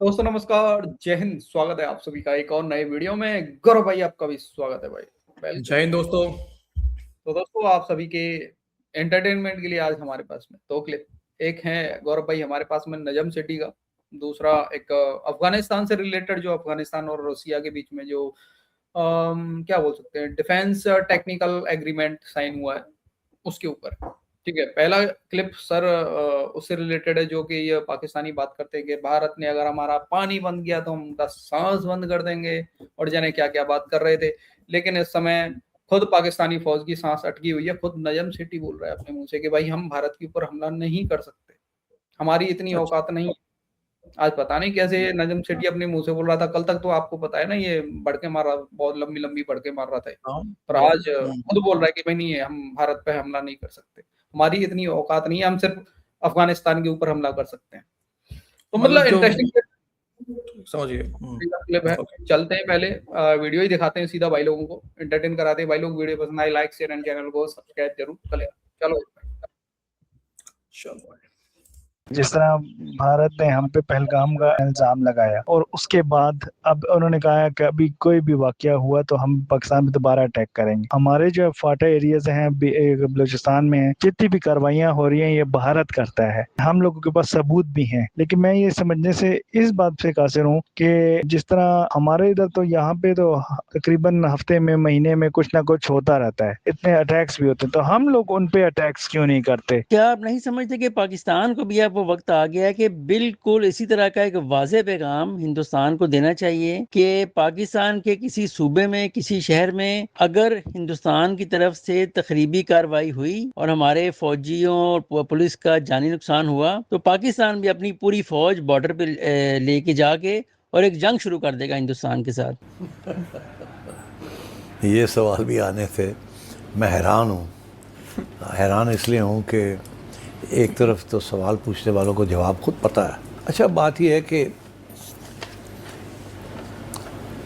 दोस्तों नमस्कार, जय हिंद। स्वागत है आप सभी का एक और नए वीडियो में। गौरव भाई आपका भी स्वागत है भाई। वेलकम। जय हिंद दोस्तों। तो दोस्तों आप सभी के एंटरटेनमेंट के लिए आज हमारे पास में 2 क्लिप। एक है गौरव भाई हमारे पास में नजम सेठी का, दूसरा एक अफगानिस्तान से रिलेटेड, जो अफगानिस्तान और रसिया के बीच में जो क्या बोल सकते हैं, डिफेंस टेक्निकल एग्रीमेंट साइन हुआ है उसके ऊपर। ठीक है, पहला क्लिप सर उससे रिलेटेड है, जो कि ये पाकिस्तानी बात करते हैं कि भारत ने अगर हमारा पानी बंद किया तो हम उनका सांस बंद कर देंगे, और जाने क्या क्या बात कर रहे थे। लेकिन इस समय खुद पाकिस्तानी फौज की सांस अटकी हुई है। खुद नजम सेठी बोल रहा है अपने मुंह से कि भाई हम भारत के ऊपर हमला नहीं कर सकते, हमारी इतनी अच्छा। औकात नहीं। आज पता नहीं कैसे नजम सेठी अपने मुंह से बोल रहा था। कल तक तो आपको पता है ना, ये बढ़के मार रहा, बहुत लंबी लंबी बढ़के मार रहा था, हाँ, पर आज खुद बोल रहा है कि भाई नहीं है, हम भारत पे हमला नहीं कर सकते, हमारी इतनी औकात नहीं है, हम सिर्फ अफगानिस्तान के ऊपर हमला कर सकते हैं। तो मतलब मतलब जो इंटरेस्टिंग समझिए। क्लिप है। ओके। चलते हैं, पहले वीडियो ही दिखाते हैं सीधा भाई लोगों को, एंटरटेन कराते हैं भाई लोग। वीडियो पसंद आए लाइक शेयर एंड चैनल को सब्सक्राइब जरूर करें। चलो चलो। जिस तरह भारत ने हम पे पहलगाम का इल्जाम लगाया और उसके बाद अब उन्होंने कहा कि अभी कोई भी वाकया हुआ तो हम पाकिस्तान में दोबारा अटैक करेंगे। हमारे जो फाटा एरियाज हैं बलूचिस्तान में जितनी भी कार्रवाइयां हो रही हैं ये भारत करता है। हम लोगों के पास सबूत भी हैं, लेकिन मैं ये समझने से इस बात से कासिर हूँ कि जिस तरह हमारे इधर तो यहाँ पे तो तकरीबन हफ्ते में महीने में कुछ ना कुछ होता रहता है, इतने अटैक्स भी होते हैं, तो हम लोग उन पे अटैक्स क्यों नहीं करते? क्या आप नहीं समझते कि पाकिस्तान को भी अब वो वक्त आ गया है कि बिल्कुल इसी तरह का एक वाज़ेह पैगाम हिंदुस्तान को देना चाहिए कि पाकिस्तान के किसी सूबे में, किसी शहर में अगर हिंदुस्तान की तरफ से तखरीबी कार्रवाई हुई और हमारे फौजियों और पुलिस का जानी नुकसान हुआ, तो पाकिस्तान भी अपनी पूरी फौज बॉर्डर पे लेके जाके और एक जंग शुरू कर देगा हिंदुस्तान के साथ। ये सवाल भी आने से मैं हैरान हूँ। हैरान इसलिए हूँ कि एक तरफ तो सवाल पूछने वालों को जवाब खुद पता है। अच्छा, बात यह है कि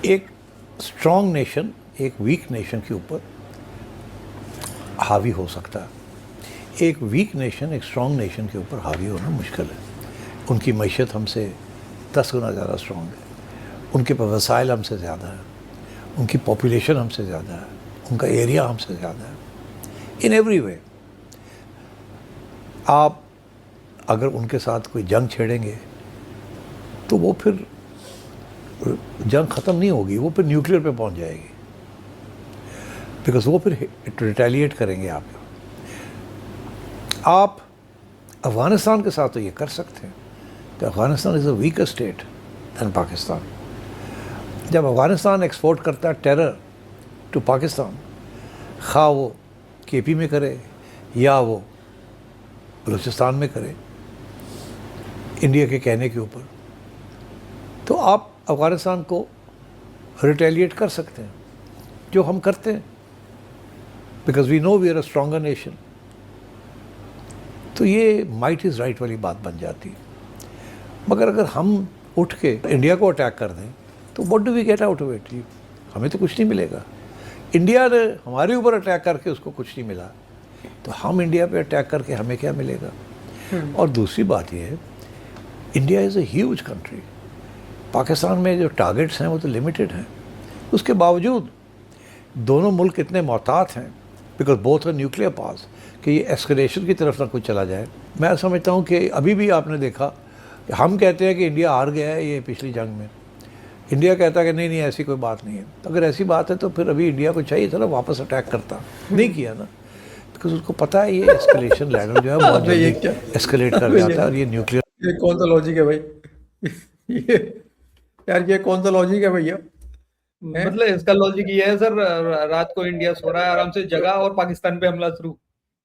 एक स्ट्रॉन्ग नेशन एक वीक नेशन के ऊपर हावी हो सकता है। एक वीक नेशन एक स्ट्रॉन्ग नेशन के ऊपर हावी होना मुश्किल है। उनकी मईशत हमसे 10 गुना ज़्यादा स्ट्रॉन्ग है, उनके पास वसाइल हमसे ज़्यादा है, उनकी पॉपुलेशन हमसे ज़्यादा है, उनका एरिया हमसे ज़्यादा है, इन एवरी वे। आप अगर उनके साथ कोई जंग छेड़ेंगे तो वो फिर जंग ख़त्म नहीं होगी, वो फिर न्यूक्लियर पे पहुंच जाएगी, बिकॉज वो फिर रिटेलिएट करेंगे आप अफ़गानिस्तान के साथ तो ये कर सकते हैं कि Afghanistan is a weaker state than Pakistan. जब अफ़गानिस्तान एक्सपोर्ट करता है टेरर टू पाकिस्तान, खा वो केपी में करे या वो बलूचिस्तान में करे इंडिया के कहने के ऊपर, तो आप अफ़गानिस्तान को रिटेलिएट कर सकते हैं, जो हम करते हैं, because we know we are a stronger nation. तो ये माइट इज़ राइट वाली बात बन जाती है। मगर अगर हम उठ के इंडिया को अटैक कर दें तो what do we get out of it? हमें तो कुछ नहीं मिलेगा। इंडिया ने हमारे ऊपर अटैक करके उसको कुछ नहीं मिला, तो हम इंडिया पे अटैक करके हमें क्या मिलेगा? और दूसरी बात यह है, India is a huge country. Pakistan में जो टारगेट्स हैं वो तो लिमिटेड हैं, उसके बावजूद दोनों मुल्क इतने मोहतात हैं, because both are nuclear powers, कि ये एस्केलेशन की तरफ ना कुछ चला जाए। मैं समझता हूँ कि अभी भी आपने देखा कि हम कहते हैं कि इंडिया हार गया है ये पिछली जंग में, इंडिया कहता है कि नहीं नहीं ऐसी कोई बात नहीं है। तो अगर ऐसी बात है तो फिर अभी इंडिया को चाहिए था ना वापस अटैक करता, नहीं किया ना, बिकॉज उसको पता है ये एस्केलेशन लैडर जो है बहुत जल्दी एस्केलेट कर जाता है और ये न्यूक्लियर। ये कौन सा लॉजिक है भाई? ये यार ये कौन सा लॉजिक है भैया? मतलब इसका लॉजिक ये है सर, रात को इंडिया सो रहा है आराम से, जगा और पाकिस्तान पे हमला शुरू,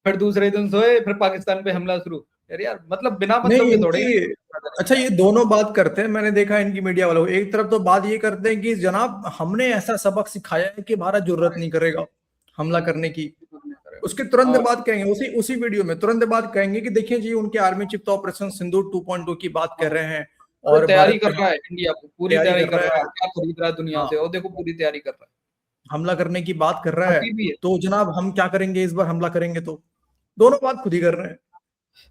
फिर दूसरे दिन सोए फिर पाकिस्तान पे हमला शुरू। यार मतलब बिना मतलब नहीं, के थोड़े। अच्छा ये दोनों बात करते हैं। मैंने देखा इनकी मीडिया वालों को, एक तरफ तो बात ये करते हैं कि जनाब हमने ऐसा सबक सिखाया है कि भारत जरूरत नहीं करेगा हमला करने की। उसके तुरंत बाद कहेंगे, उसी वीडियो में तुरंत बाद कहेंगे कि देखिए जी उनके आर्मी चिप तो ऑपरेशन सिंदूर 2.2 की बात कर रहे हैं और तैयारी कर रहा है, इंडिया पूरी तैयारी कर रहा है, क्या खरीद रहा है दुनिया हाँ। से, और देखो पूरी तैयारी कर रहा है, हमला करने की बात कर रहा है। अभी भी है। तो जनाब हम क्या करेंगे, इस बार हमला करेंगे तो दोनों बात खुद ही कर रहे हैं।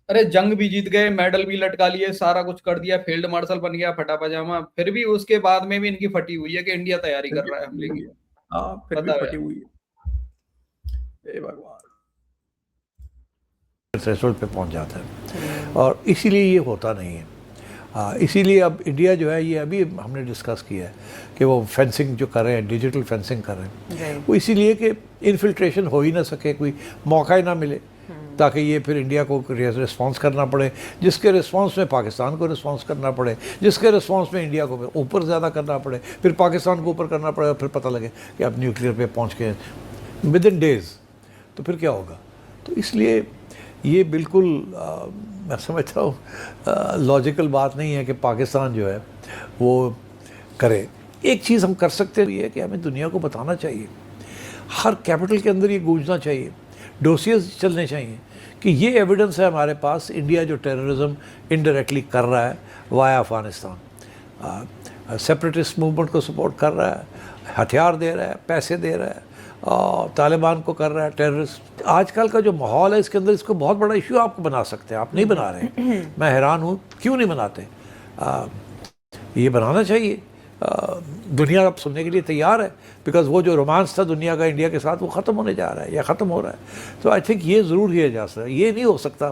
अरे जंग भी जीत गए, मेडल भी लटका लिए, सारा कुछ कर दिया, फील्ड मार्शल बन गया फटा पजामा, फिर भी उसके बाद में भी इनकी फटी हुई है कि इंडिया तैयारी कर रहा है हमले की। हाँ फिर भी बताओ फटी यार। हुई है। हे भगवान। थ्रेशोल्ड पे पहुंच जाता है और इसीलिए ये होता नहीं है। इसीलिए अब इंडिया जो है, ये अभी हमने डिस्कस किया है कि वो फेंसिंग जो कर रहे हैं, डिजिटल फेंसिंग कर रहे हैं, वो इसीलिए कि इन्फिल्ट्रेशन हो ही ना सके, कोई मौका ही ना मिले, ताकि ये फिर इंडिया को रिस्पॉन्स करना पड़े, जिसके रिस्पॉन्स में पाकिस्तान को रिस्पॉन्स करना पड़े, जिसके रिस्पॉन्स में इंडिया को फिर ऊपर ज़्यादा करना पड़े, फिर पाकिस्तान को ऊपर करना पड़े, फिर पता लगे कि अब न्यूक्लियर पे पहुँच गए विद इन डेज़, तो फिर क्या होगा। तो इसलिए ये बिल्कुल मैं समझता हूँ लॉजिकल बात नहीं है कि पाकिस्तान जो है वो करे। एक चीज़ हम कर सकते हैं, ये है कि हमें दुनिया को बताना चाहिए, हर कैपिटल के अंदर ये गूंजना चाहिए, डोसियर्स चलने चाहिए कि ये एविडेंस है हमारे पास, इंडिया जो टेररिज्म इनडायरेक्टली कर रहा है वाया अफगानिस्तान, सेपरेटिस्ट मूवमेंट को सपोर्ट कर रहा है, हथियार दे रहा है, पैसे दे रहा है, और तालिबान को कर रहा है टेररिस्ट। आजकल का जो माहौल है इसके अंदर इसको बहुत बड़ा इशू आपको बना सकते हैं, आप नहीं बना रहे। मैं हैरान हूँ क्यों नहीं बनाते। ये बनाना चाहिए। दुनिया अब सुनने के लिए तैयार है, बिकॉज वो जो रोमांस था दुनिया का इंडिया के साथ वो ख़त्म होने जा रहा है या ख़त्म हो रहा है। तो आई थिंक ये ज़रूर किया जा सकता है। ये नहीं हो सकता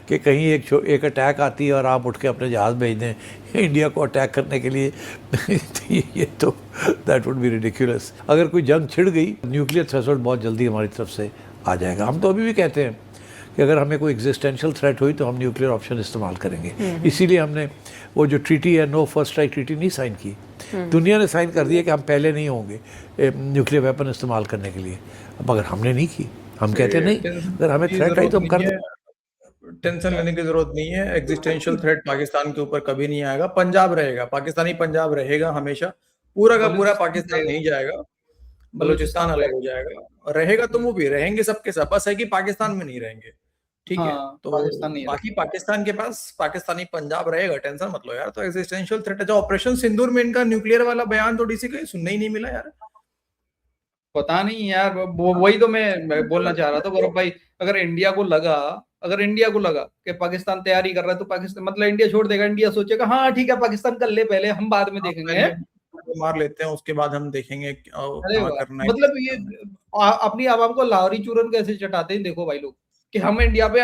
कि कहीं एक अटैक आती है और आप उठ के अपने जहाज़ भेज दें इंडिया को अटैक करने के लिए। ये तो दैट वुड बी रिडिकुलस। अगर कोई जंग छिड़ गई, न्यूक्लियर थ्रेशोल्ड बहुत जल्दी हमारी तरफ से आ जाएगा। हम तो अभी भी कहते हैं कि अगर हमें कोई एग्जिस्टेंशियल थ्रेट हुई तो हम न्यूक्लियर ऑप्शन इस्तेमाल करेंगे। इसीलिए हमने वो जो ट्रीटी है, नो फर्स्ट स्ट्राइक ट्रीटी, नहीं साइन की। दुनिया ने साइन कर दिया कि हम पहले नहीं होंगे न्यूक्लियर वेपन इस्तेमाल करने के लिए, मगर हमने नहीं की। हम कहते नहीं, अगर हमें थ्रेट आई तो हम कर दें। टेंशन लेने की जरूरत नहीं है। एग्जिस्टेंशियल थ्रेट पाकिस्तान के ऊपर कभी नहीं आएगा। पंजाब रहेगा, पाकिस्तानी पंजाब रहेगा हमेशा, पूरा का पूरा पाकिस्तान नहीं जाएगा, बलूचिस्तान अलग हो जाएगा। रहेगा तो वो भी रहेंगे सबके सब, बस है कि पाकिस्तान में नहीं रहेंगे, ठीक है। तो पाकिस्तान नहीं बाकी पाकिस्तान के पास पाकिस्तानी पंजाब रहेगा, टेंशन मत लो यार। तो एग्जिस्टेंशियल थ्रेट है। जो ऑपरेशन सिंदूर में इनका न्यूक्लियर वाला बयान तो डीसी का सुनने ही नहीं मिला यार। पता नहीं यार, वही तो मैं बोलना चाह रहा था गौरव भाई। अगर इंडिया को लगा कि पाकिस्तान तैयारी कर रहा है तो पाकिस्तान मतलब इंडिया छोड़ देगा। इंडिया सोचेगा हाँ ठीक है पाकिस्तान कर ले, पहले हम बाद में देखेंगे, मार लेते हैं उसके बाद हम देखेंगे क्या करना है। मतलब ये अपनी आवाम को लाहौरी चूरन कैसे चटाते हैं देखो भाई लोग, कि हम इंडिया पे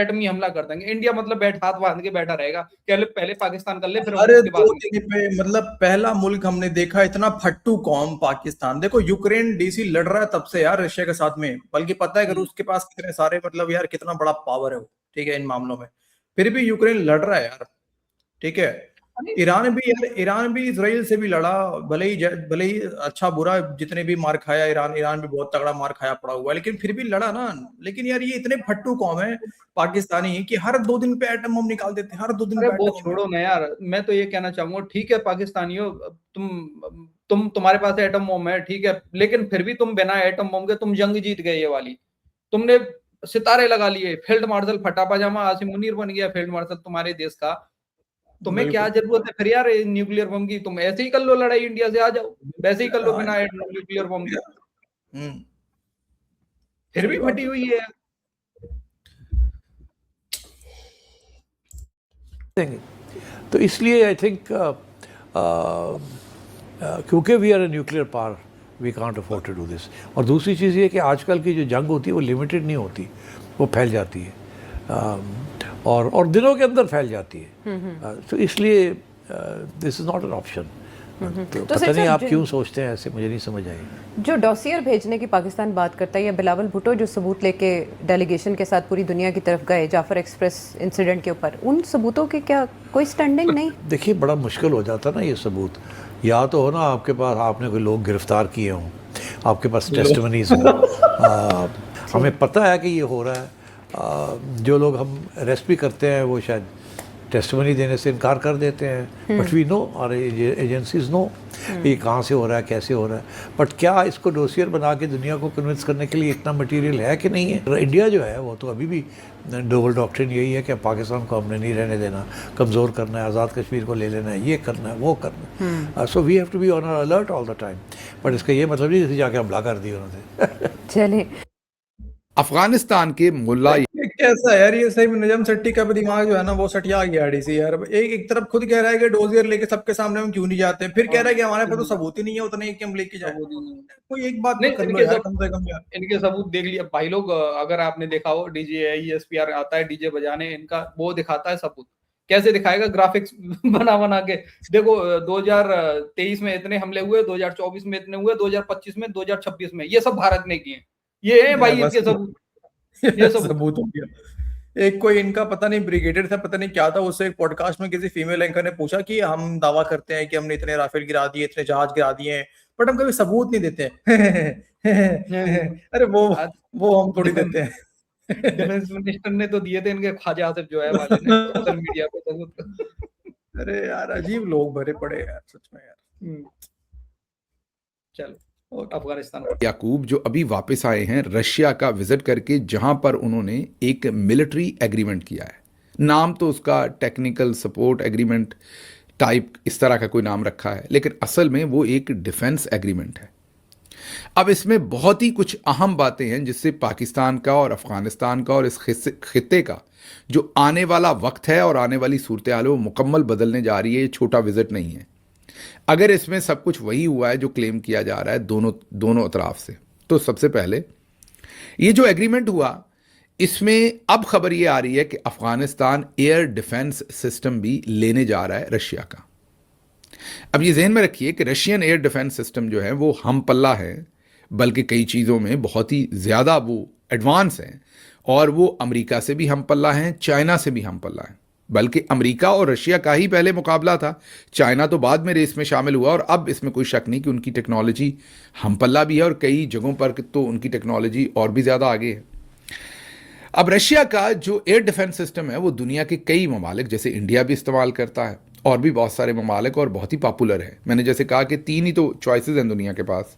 एटमी हमला कर देंगे। इंडिया मतलब हाथ बांध के बैठा रहेगा, पहले पाकिस्तान कर ले फिर अरे उसके बाद दो दिन पे मतलब पहला मुल्क हमने देखा इतना फट्टू कौम पाकिस्तान। देखो यूक्रेन डीसी लड़ रहा है तब से यार रशिया के साथ में, बल्कि पता है कि रूस के पास कितने सारे मतलब यार कितना बड़ा पावर है वो, ठीक है, इन मामलों में, फिर भी यूक्रेन लड़ रहा है यार, ठीक है। ईरान भी इजराइल से भी लड़ा, भले ही अच्छा बुरा जितने भी मार खाया ईरान भी बहुत तगड़ा मार खाया पड़ा हुआ है, लेकिन फिर भी लड़ा ना। लेकिन यार ये इतने फट्टू कौम है पाकिस्तानी कि हर 2 दिन पे एटम बम निकाल देते हैं, हर 2 दिन पे वो एटम छोड़ो ना यार। मैं तो ये कहना चाहूंगा, ठीक है पाकिस्तानियों, तुम्हारे पास एटम बम है, ठीक है, लेकिन फिर भी तुम बिना एटम बम के तुम जंग जीत गए। ये वाली तुमने सितारे लगा लिए, फील्ड मार्शल फटा पजामा आसिम मुनीर बन गया फील्ड मार्शल तुम्हारे देश का। तुम्हें क्या जरूरत है फिर यार न्यूक्लियर बम की? तुम ऐसे ही कर लो लड़ाई, इंडिया से आ जाओ, वैसे ही कर लो बिना न्यूक्लियर बम के। फिर भी फटी हुई है। तो इसलिए आई थिंक क्योंकि we are a nuclear power, we can't afford to do this. और दूसरी चीज़ ये कि आजकल की जो जंग होती है वो लिमिटेड नहीं होती, वो फैल जाती है, और दिनों के अंदर फैल जाती है। तो इसलिए this is not an option. तो पता नहीं आप क्यों सोचते हैं ऐसे, मुझे नहीं समझ आई। जो डॉसियर भेजने की पाकिस्तान बात करता है, या बिलावल भुट्टो जो सबूत लेके डेलीगेशन के साथ पूरी दुनिया की तरफ गए जाफर एक्सप्रेस इंसिडेंट के ऊपर, उन सबूतों की क्या कोई स्टैंडिंग नहीं? देखिए बड़ा मुश्किल हो जाता ना ये सबूत। या तो हो ना आपके पास, आपने कोई लोग गिरफ्तार किए हों, आपके पास टेस्टिमनीज हों, हमें पता है कि ये हो रहा है। जो लोग हम अरेस्ट भी करते हैं वो शायद टेस्टिमनी देने से इनकार कर देते हैं, बट वी नो, और एजेंसीज नो ये कहाँ से हो रहा है, कैसे हो रहा है। बट क्या इसको डोसियर बना के दुनिया को कन्विंस करने के लिए इतना मटेरियल है कि नहीं है? इंडिया जो है वो तो अभी भी डबल डॉक्ट्रिन यही है कि पाकिस्तान को हमने नहीं रहने देना, कमज़ोर करना है, आज़ाद कश्मीर को ले लेना है, ये करना है, वो करना है। So we have to be on our alert all the time. But इसका ये मतलब नहीं जाके हमला कर दिया उन्होंने। चले अफगानिस्तान के मुल्ला कैसा है यार ये, सही में नजम सेट्टी का भी दिमाग जो है ना वो सटिया गया आईडीसी यार। एक तरफ खुद कह रहा है कि डोजियर लेके सबके सामने हम क्यों नहीं जाते, फिर कह रहा है कि हमारे पास तो सबूत ही नहीं है उतने ही कि हम लेके जाए। कोई एक बात तो नहीं, कर लो इनके यार सब कम से कम यार। इनके सबूत देख लिया भाई लोग। अगर आपने देखा हो डीजे ESPR आता है डीजे बजाने, इनका वो दिखाता है सबूत। कैसे दिखाएगा? ग्राफिक्स बना बना के। देखो 2023 में इतने हमले हुए, 2024 में इतने हुए, 2025 में, 2026 में, ये सब भारत ने किए। ये है भाई बस इनके सबूत। ये सबूत सबूत हो गया। एक कोई इनका पता नहीं ब्रिगेडियर था, पता नहीं क्या था, उससे एक पॉडकास्ट में किसी फीमेल एंकर ने पूछा कि हम दावा करते हैं कि हमने इतने राफेल गिरा दिए, इतने जहाज गिरा दिए हैं, बट हम कभी सबूत नहीं देते हैं। अरे आज वो हम थोड़ी डिफेंस देते हैं। डिफेंस मिनिस्टर ने तो दिए थे इनके ख्वाजा आसिफ जो है वाले ने सोशल मीडिया पे सबूत। अरे यार अजीब लोग भरे पड़े यार सच में यार। हम्म, चलो अफगानिस्तान। याकूब जो अभी वापस आए हैं रशिया का विजिट करके, जहां पर उन्होंने एक मिलिट्री एग्रीमेंट किया है। नाम तो उसका टेक्निकल सपोर्ट एग्रीमेंट टाइप इस तरह का कोई नाम रखा है, लेकिन असल में वो एक डिफेंस एग्रीमेंट है। अब इसमें बहुत ही कुछ अहम बातें हैं जिससे पाकिस्तान का और अफगानिस्तान का और इस खित्ते का जो आने वाला वक्त है और आने वाली सूरत हाल है वो मुकम्मल बदलने जा रही है। ये छोटा विजिट नहीं है। अगर इसमें सब कुछ वही हुआ है जो क्लेम किया जा रहा है दोनों अतराफ से, तो सबसे पहले ये जो एग्रीमेंट हुआ इसमें अब खबर ये आ रही है कि अफगानिस्तान एयर डिफेंस सिस्टम भी लेने जा रहा है रशिया का। अब ये ज़हन में रखिए कि रशियन एयर डिफेंस सिस्टम जो है वो हम पल्ला है, बल्कि कई चीज़ों में बहुत ही ज़्यादा वो एडवांस हैं, और वो अमेरिका से भी हम पल्ला हैं, चाइना से भी हम पल्ला हैं। बल्कि अमेरिका और रशिया का ही पहले मुकाबला था, चाइना तो बाद में रेस में शामिल हुआ, और अब इसमें कोई शक नहीं कि उनकी टेक्नोलॉजी हम पल्ला भी है और कई जगहों पर तो उनकी टेक्नोलॉजी और भी ज़्यादा आगे है। अब रशिया का जो एयर डिफेंस सिस्टम है वो दुनिया के कई ममालिक जैसे इंडिया भी इस्तेमाल करता है, और भी बहुत सारे ममालिक, और बहुत ही पॉपुलर है। मैंने जैसे कहा कि 3 ही तो चॉइसेस हैं दुनिया के पास,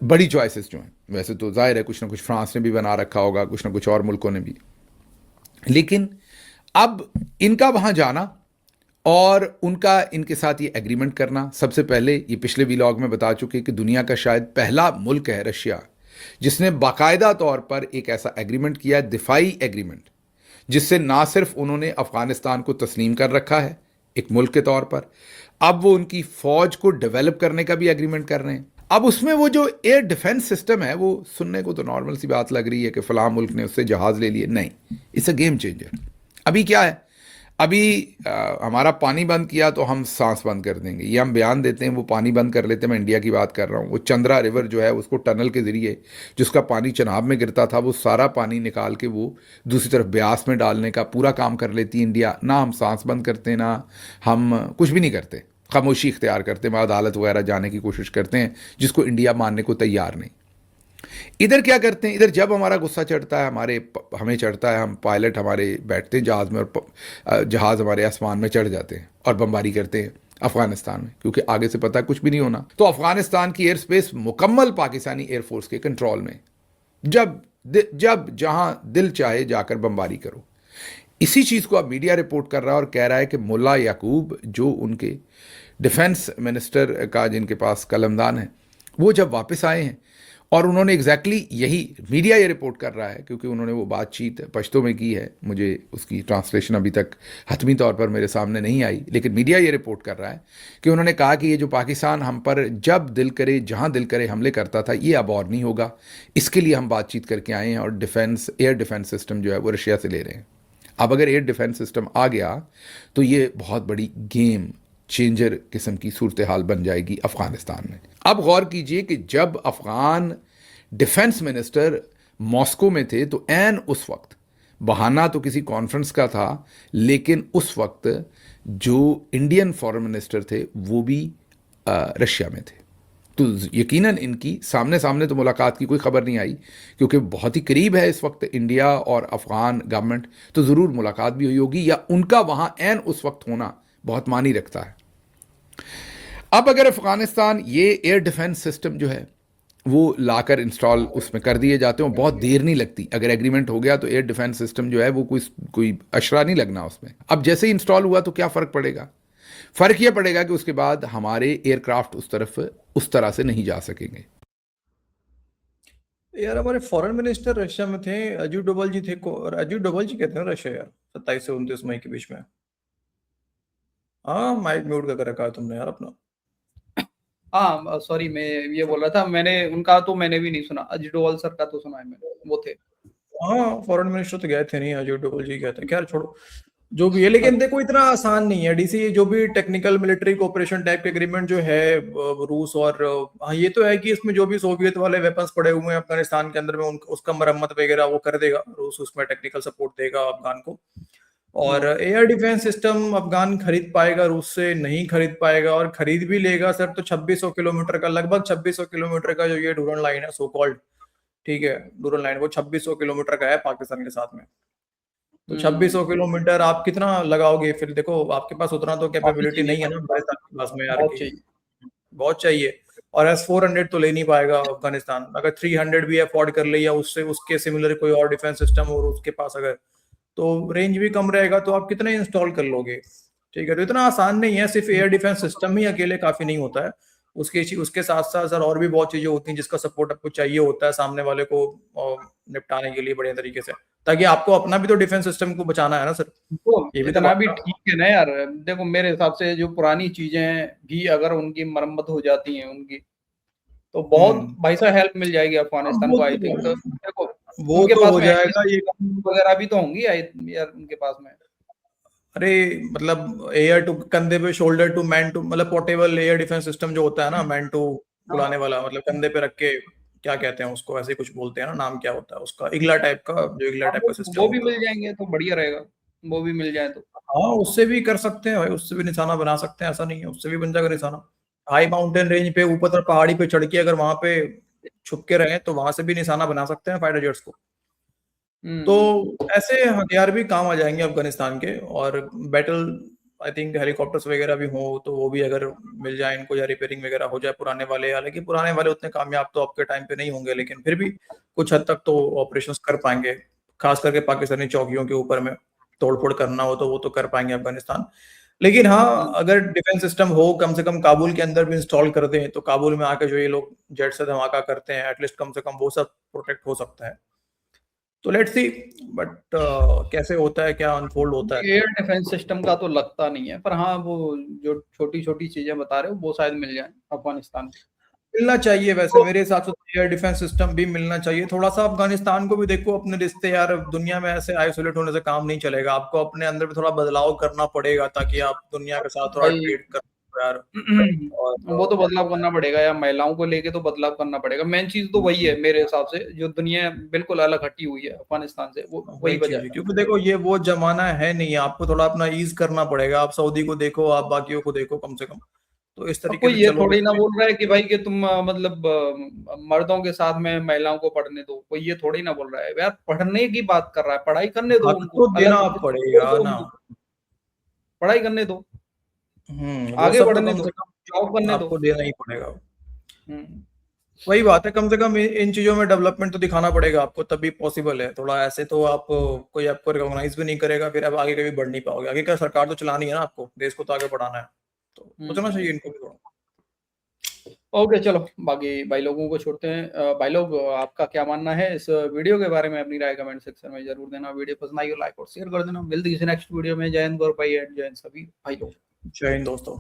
बड़ी चॉइसेस जो हैं। वैसे तो जाहिर है कुछ ना कुछ फ्रांस ने भी बना रखा होगा, कुछ ना कुछ और मुल्कों ने भी, लेकिन अब इनका वहाँ जाना और उनका इनके साथ ये एग्रीमेंट करना, सबसे पहले ये पिछले व्लॉग में बता चुके कि दुनिया का शायद पहला मुल्क है रशिया जिसने बाकायदा तौर पर एक ऐसा एग्रीमेंट किया है, दिफाई एग्रीमेंट, जिससे ना सिर्फ उन्होंने अफगानिस्तान को तस्लीम कर रखा है एक मुल्क के तौर पर, अब वो उनकी फौज को डेवलप करने का भी एग्रीमेंट कर रहे हैं। अब उसमें वो जो एयर डिफेंस सिस्टम है वो सुनने को तो नॉर्मल सी बात लग रही है कि फलां मुल्क ने उससे जहाज ले लिए, नहीं, इट्स अ गेम चेंजर। अभी क्या है, अभी हमारा पानी बंद किया तो हम सांस बंद कर देंगे, ये हम बयान देते हैं, वो पानी बंद कर लेते हैं। मैं इंडिया की बात कर रहा हूँ। वो चंद्रा रिवर जो है उसको टनल के ज़रिए जिसका पानी चनाब में गिरता था, वो सारा पानी निकाल के वो दूसरी तरफ ब्यास में डालने का पूरा काम कर लेती है इंडिया। ना हम सांस बंद करते, ना हम कुछ भी नहीं करते, खामोशी इख्तियार करते हैं, अदालत वगैरह जाने की कोशिश करते हैं, जिसको इंडिया मानने को तैयार नहीं। इधर क्या करते हैं, इधर जब हमारा गुस्सा चढ़ता है, हमें चढ़ता है, हम पायलट हमारे बैठते हैं जहाज़ में और जहाज़ हमारे आसमान में चढ़ जाते हैं और बमबारी करते हैं अफगानिस्तान में, क्योंकि आगे से पता कुछ भी नहीं होना। तो अफगानिस्तान की एयर स्पेस मुकम्मल पाकिस्तानी एयरफोर्स के कंट्रोल में, जब जहां दिल चाहे जाकर बमबारी करो। इसी चीज़ को अब मीडिया रिपोर्ट कर रहा है और कह रहा है कि मुल्ला याकूब जो उनके डिफेंस मिनिस्टर का जिनके पास कलमदान है, वो जब वापस आए हैं और उन्होंने एग्जैक्टली यही, मीडिया ये रिपोर्ट कर रहा है क्योंकि उन्होंने वो बातचीत पश्तो में की है, मुझे उसकी ट्रांसलेशन अभी तक हतमी तौर पर मेरे सामने नहीं आई, लेकिन मीडिया ये रिपोर्ट कर रहा है कि उन्होंने कहा कि ये जो पाकिस्तान हम पर जब दिल करे जहां दिल करे हमले करता था, ये अब और नहीं होगा। इसके लिए हम बातचीत करके आए हैं और एयर डिफेंस सिस्टम जो है वो रशिया से ले रहे हैं। अब अगर एयर डिफेंस सिस्टम आ गया तो ये बहुत बड़ी गेम चेंजर किस्म की सूरत हाल बन जाएगी अफगानिस्तान में। अब गौर कीजिए कि जब अफगान डिफेंस मिनिस्टर मॉस्को में थे तो ऐन उस वक्त, बहाना तो किसी कॉन्फ्रेंस का था, लेकिन उस वक्त जो इंडियन फॉरेन मिनिस्टर थे वो भी रशिया में थे। तो यकीनन इनकी सामने सामने तो मुलाकात की कोई खबर नहीं आई, क्योंकि बहुत ही करीब है इस वक्त इंडिया और अफगान गवर्नमेंट, तो ज़रूर मुलाकात भी हुई होगी या उनका वहाँ ऐन उस वक्त होना बहुत मानी रखता है। अब अगर अफगानिस्तान ये एयर डिफेंस सिस्टम जो है वो लाकर इंस्टॉल उसमें कर दिए जाते हैं, बहुत देर नहीं लगती। अगर एग्रीमेंट हो गया तो एयर डिफेंस सिस्टम जो है वो कोई अशरा नहीं लगना उसमें। अब जैसे ही इंस्टॉल हुआ तो क्या फ़र्क पड़ेगा? फ़र्क यह पड़ेगा कि उसके बाद हमारे एयरक्राफ्ट उस तरह से नहीं जा सकेंगे। यार हमारे फॉरेन मिनिस्टर रशिया में थे, अजीत डोभाल जी थे, अजीत डोभाल जी कहते हैं रशिया यार, 27 से 29 मई के बीच में। हाँ, माइक म्यूट करके रखा है तुमने यार अपना। हाँ सॉरी, मैं ये बोल रहा था, मैंने उनका तो मैंने भी नहीं सुना, अजीत डोभाल सर का तो सुना है मैंने, वो थे। हाँ, फॉरेन मिनिस्टर तो गए थे नहीं, अजीत डोभाल जी गए थे। खैर छोड़ो जो भी है, लेकिन देखो इतना आसान नहीं है डीसी, जो भी टेक्निकल मिलिट्री कोऑपरेशन टाइप के एग्रीमेंट जो है रूस और हाँ, ये तो है कि इसमें जो भी सोवियत वाले वेपन्स पड़े हुए हैं अफगानिस्तान के अंदर में उसका मरम्मत वगैरह वो कर देगा रूस, उसमें टेक्निकल सपोर्ट देगा अफगान को। और एयर डिफेंस सिस्टम अफगान खरीद पाएगा रूस से, नहीं खरीद पाएगा, और खरीद भी लेगा सर तो 2600 किलोमीटर का, लगभग 2600 किलोमीटर का जो ये डूरन लाइन है सो कॉल्ड, ठीक है, डूरन लाइन वो 2600 किलोमीटर का है पाकिस्तान के साथ में। तो 2600 किलोमीटर आप कितना लगाओगे फिर? देखो आपके पास उतना तो कैपेबिलिटी नहीं है ना पाकिस्तान के पास में यार बहुत की, चाहिए। बहुत चाहिए। और S-400 तो ले नहीं पाएगा अफगानिस्तान, अगर 300 भी अफोर्ड कर लिया उससे, उसके सिमिलर कोई और डिफेंस सिस्टम और उसके पास अगर, तो रेंज भी कम रहेगा, तो आप कितने इंस्टॉल कर लोगे? ठीक है, तो इतना आसान नहीं है, सिर्फ एयर डिफेंस सिस्टम ही अकेले काफी नहीं होता है, उसके साथ साथ सर और भी बहुत चीजें होती हैं जिसका सपोर्ट आपको चाहिए होता है सामने वाले को निपटाने के लिए बढ़िया तरीके से, ताकि आपको अपना भी तो डिफेंस सिस्टम को बचाना है ना सर। तो ये भी तो इतना बात भी है। ठीक है ना यार, देखो मेरे हिसाब से जो पुरानी चीजें भी अगर उनकी मरम्मत हो जाती हैं उनकी, तो बहुत भाई साहब हेल्प मिल जाएगी अफगानिस्तान को, आई थिंक। देखो वो उनके तो पास हो में जाएगा ये। वगैरह भी तो होंगी यार उनके पास में। अरे मतलब एयर टू कंधे पे, शोल्डर टू मैन टू, मतलब पोर्टेबल एयर डिफेंस सिस्टम जो होता है ना, मैन टू उड़ाने वाला, मतलब कंधे पे रख के, क्या कहते हैं उसको, ऐसे कुछ बोलते हैं ना, नाम क्या होता है उसका, इगला टाइप का, जो इगला टाइप का सिस्टम वो भी होता मिल जाएंगे तो बढ़िया रहेगा, वो भी मिल जाए तो। है। हाँ, उससे भी कर सकते हैं भाई, उससे भी निशाना बना सकते हैं, ऐसा नहीं है, उससे भी बन जाएगा निशाना। हाई माउंटेन रेंज पे ऊपर तक पहाड़ी पे चढ़ के अगर वहां पे छुप के रहे तो वहां से भी निशाना बना सकते हैं फाइटर जेट्स को। तो ऐसे हथियार भी काम आ जाएंगे अफगानिस्तान के, और बैटल आई थिंक हेलीकॉप्टर्स वगैरह भी हो तो वो भी अगर मिल जाए इनको, या रिपेयरिंग वगैरह हो जाए पुराने वाले, हालांकि पुराने वाले उतने कामयाब तो आपके टाइम पे नहीं होंगे, लेकिन फिर भी कुछ हद तक तो ऑपरेशंस कर पाएंगे, खास करके पाकिस्तानी चौकियों के ऊपर में तोड़फोड़ करना हो तो वो तो कर पाएंगे अफगानिस्तान। लेकिन हाँ, अगर डिफेंस सिस्टम हो कम से कम काबुल के अंदर भी इंस्टॉल कर दें, तो काबुल में आके जो ये लोग जेट से धमाका करते हैं, एटलीस्ट कम से कम वो सब प्रोटेक्ट हो सकता है। तो लेट्स सी, बट कैसे होता है, क्या अनफोल्ड होता है। एयर डिफेंस सिस्टम का तो लगता नहीं है, पर हाँ वो जो छोटी छोटी चीजें बता रहे हो वो शायद मिल जाए अफगानिस्तान को। मिलना चाहिए वैसे मेरे हिसाब से, तो एयर डिफेंस सिस्टम भी मिलना चाहिए थोड़ा सा। अफगानिस्तान को भी देखो, अपने रिश्ते यार, दुनिया में ऐसे आइसोलेट होने से काम नहीं चलेगा, आपको अपने अंदर भी थोड़ा बदलाव करना पड़ेगा ताकि आप दुनिया के साथ थोड़ा भाई ट्रेड कर सको यार। और वो तो बदलाव करना पड़ेगा यार, महिलाओं को लेके तो बदलाव करना पड़ेगा। मेन चीज तो वही है मेरे हिसाब से, जो दुनिया बिल्कुल अलग हटी हुई है अफगानिस्तान से, वो वही वही वजह चीज है, है। क्योंकि देखो ये वो जमाना है नहीं, आपको थोड़ा अपना ईज करना पड़ेगा। आप सऊदी को देखो, आप बाकियों को देखो कम से कम, तो इस अब तरीके कोई से ये चलोगे थोड़ी ना तो। बोल रहा है कि भाई कि तुम मतलब मर्दों के साथ में महिलाओं को पढ़ने दो, कोई ये थोड़ी ना बोल रहा है यार, पढ़ने की बात कर रहा है, पढ़ाई करने दो हक उनको, तो देना अलग पड़ेगा दो ना। उनको, पढ़ाई करने दो, वो आगे सब तो बढ़ने कम दो, से कम जॉब करने दो। आपको देना ही पड़ेगा। हम्म। वही बात है, कम से कम इन चीजों में डेवलपमेंट तो दिखाना पड़ेगा आपको, तभी पॉसिबल है। थोड़ा ऐसे तो आप कोई आपको रिकॉग्नाइज भी नहीं करेगा, फिर आप आगे कभी बढ़ नहीं पाओगे। आगे का सरकार तो चलानी है ना, आपको देश को तो आगे बढ़ाना है, तो सोचना चाहिए इनको भी थोड़ा। ओके चलो, बाकी भाई लोगों को छोड़ते हैं। भाई लोग आपका क्या मानना है इस वीडियो के बारे में, अपनी राय कमेंट सेक्शन में जरूर देना। वीडियो पसंद आई हो लाइक और शेयर कर देना। मिलती है किसी नेक्स्ट वीडियो में। जय हिंद गौरव भाई एंड जय हिंद सभी भाई लोग। जय हिंद दोस्तों।